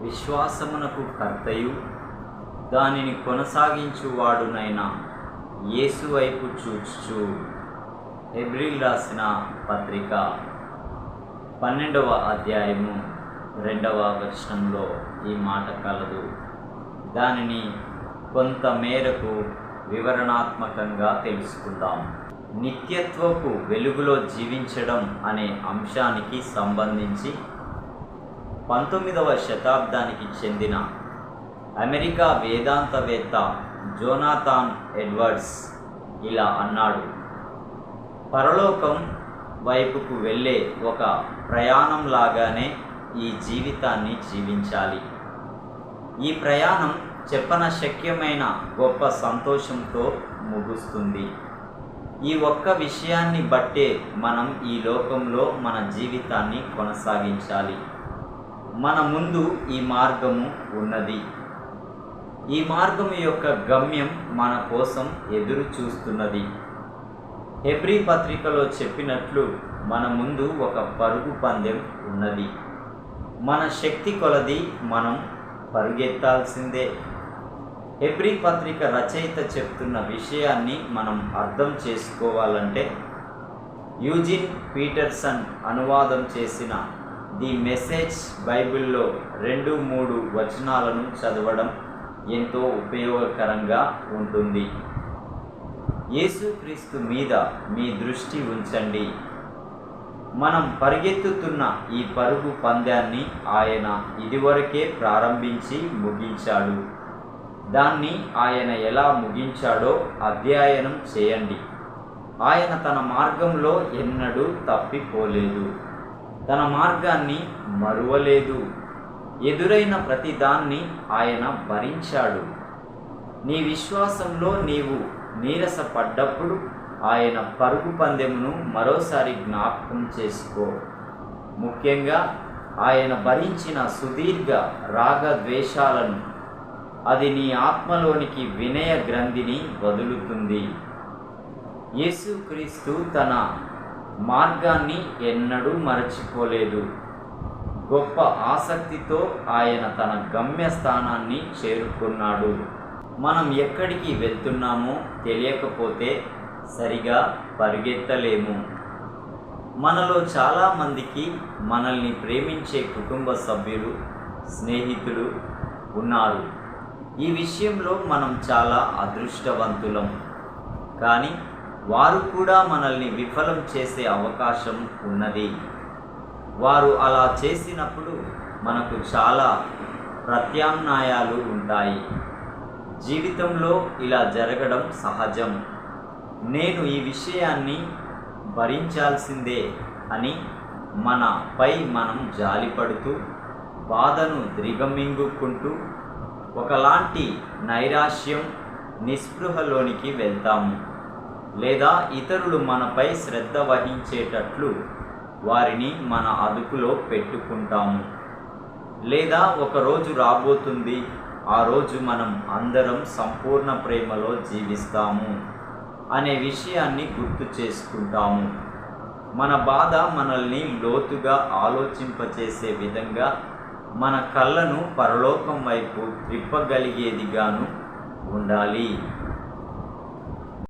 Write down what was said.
విశ్వాసమునకు కర్తయు దానిని కొనసాగించువాడునైన యేసు వైపు చూచుచు. హెబ్రీయులకు రాసిన పత్రిక 12వ అధ్యాయము 2వ వచనంలో ఈ మాట కలదు. దానిని కొంత మేరకు వివరణాత్మకంగా తెలుసుకుందాం. నిత్యత్వపు వెలుగులో జీవించడం అనే అంశానికి సంబంధించి 19వ శతాబ్దానికి చెందిన అమెరికా వేదాంతవేత్త జోనాథన్ ఎడ్వర్డ్స్ ఇలా అన్నాడు: పరలోకం వైపుకు వెళ్ళే ఒక ప్రయాణం లాగానే ఈ జీవితాన్ని జీవించాలి. ఈ ప్రయాణం చెప్పనశక్యమైన గొప్ప సంతోషంతో ముగుస్తుంది. ఈ ఒక్క విషయాన్ని బట్టే మనం ఈ లోకంలో మన జీవితాన్ని కొనసాగించాలి. మన ముందు ఈ మార్గము ఉన్నది. ఈ మార్గము యొక్క గమ్యం మన కోసం ఎదురు చూస్తున్నది. హెబ్రీ పత్రికలో చెప్పినట్లు మన ముందు ఒక పరుగు పందెం ఉన్నది. మన శక్తి కొలది మనం పరుగెత్తాల్సిందే. హెబ్రీ పత్రిక రచయిత చెప్తున్న విషయాన్ని మనం అర్థం చేసుకోవాలంటే యూజిన్ పీటర్సన్ అనువాదం చేసిన ది మెసేజ్ బైబిల్లో 2-3 వచనాలను చదవడం ఎంతో ఉపయోగకరంగా ఉంటుంది. యేసుక్రీస్తు మీద మీ దృష్టి ఉంచండి. మనం పరిగెత్తుతున్న ఈ పరుగు పందాన్ని ఆయన ఇదివరకే ప్రారంభించి ముగించాడు. దాన్ని ఆయన ఎలా ముగించాడో అధ్యయనం చేయండి. ఆయన తన మార్గంలో ఎన్నడూ తప్పిపోలేదు. తన మార్గాన్ని మరువలేదు. ఎదురైన ప్రతిదాన్ని ఆయన భరించాడు. నీ విశ్వాసంలో నీవు నీరసపడ్డప్పుడు ఆయన పరుగు పందెమును మరోసారి జ్ఞాపకం చేసుకో. ముఖ్యంగా ఆయన భరించిన సుదీర్ఘ రాగద్వేషాలను. అది నీ ఆత్మలోనికి వినయ గ్రంథిని వదులుతుంది. యేసుక్రీస్తు తన మార్గాన్ని ఎన్నడూ మరచిపోలేదు. గొప్ప ఆసక్తితో ఆయన తన గమ్యస్థానాన్ని చేరుకున్నాడు. మనం ఎక్కడికి వెళ్తున్నామో తెలియకపోతే సరిగా పరిగెత్తలేము. మనలో చాలామందికి మనల్ని ప్రేమించే కుటుంబ సభ్యులు, స్నేహితులు ఉన్నారు. ఈ విషయంలో మనం చాలా అదృష్టవంతులం. కానీ వారు కూడా మనల్ని విఫలం చేసే అవకాశం ఉన్నది. వారు అలా చేసినప్పుడు మనకు చాలా ప్రత్యామ్నాయాలు ఉంటాయి. జీవితంలో ఇలా జరగడం సహజం. నేను ఈ విషయాన్ని భరించాల్సిందే అని మనపై మనం జాలిపడుతూ బాధను దిగమింగుకుంటూ ఒకలాంటి నైరాశ్యం, నిస్పృహలోనికి వెళ్తాము. లేదా ఇతరులు మనపై శ్రద్ధ వహించేటట్లు వారిని మన అదుపులో పెట్టుకుంటాము. లేదా ఒకరోజు రాబోతుంది, ఆ రోజు మనం అందరం సంపూర్ణ ప్రేమలో జీవిస్తాము అనే విషయాన్ని గుర్తు చేసుకుంటాము. మన బాధ మనల్ని లోతుగా ఆలోచింపచేసే విధంగా మన కళ్ళను పరలోకం వైపు త్రిప్పగలిగేదిగాను ఉండాలి.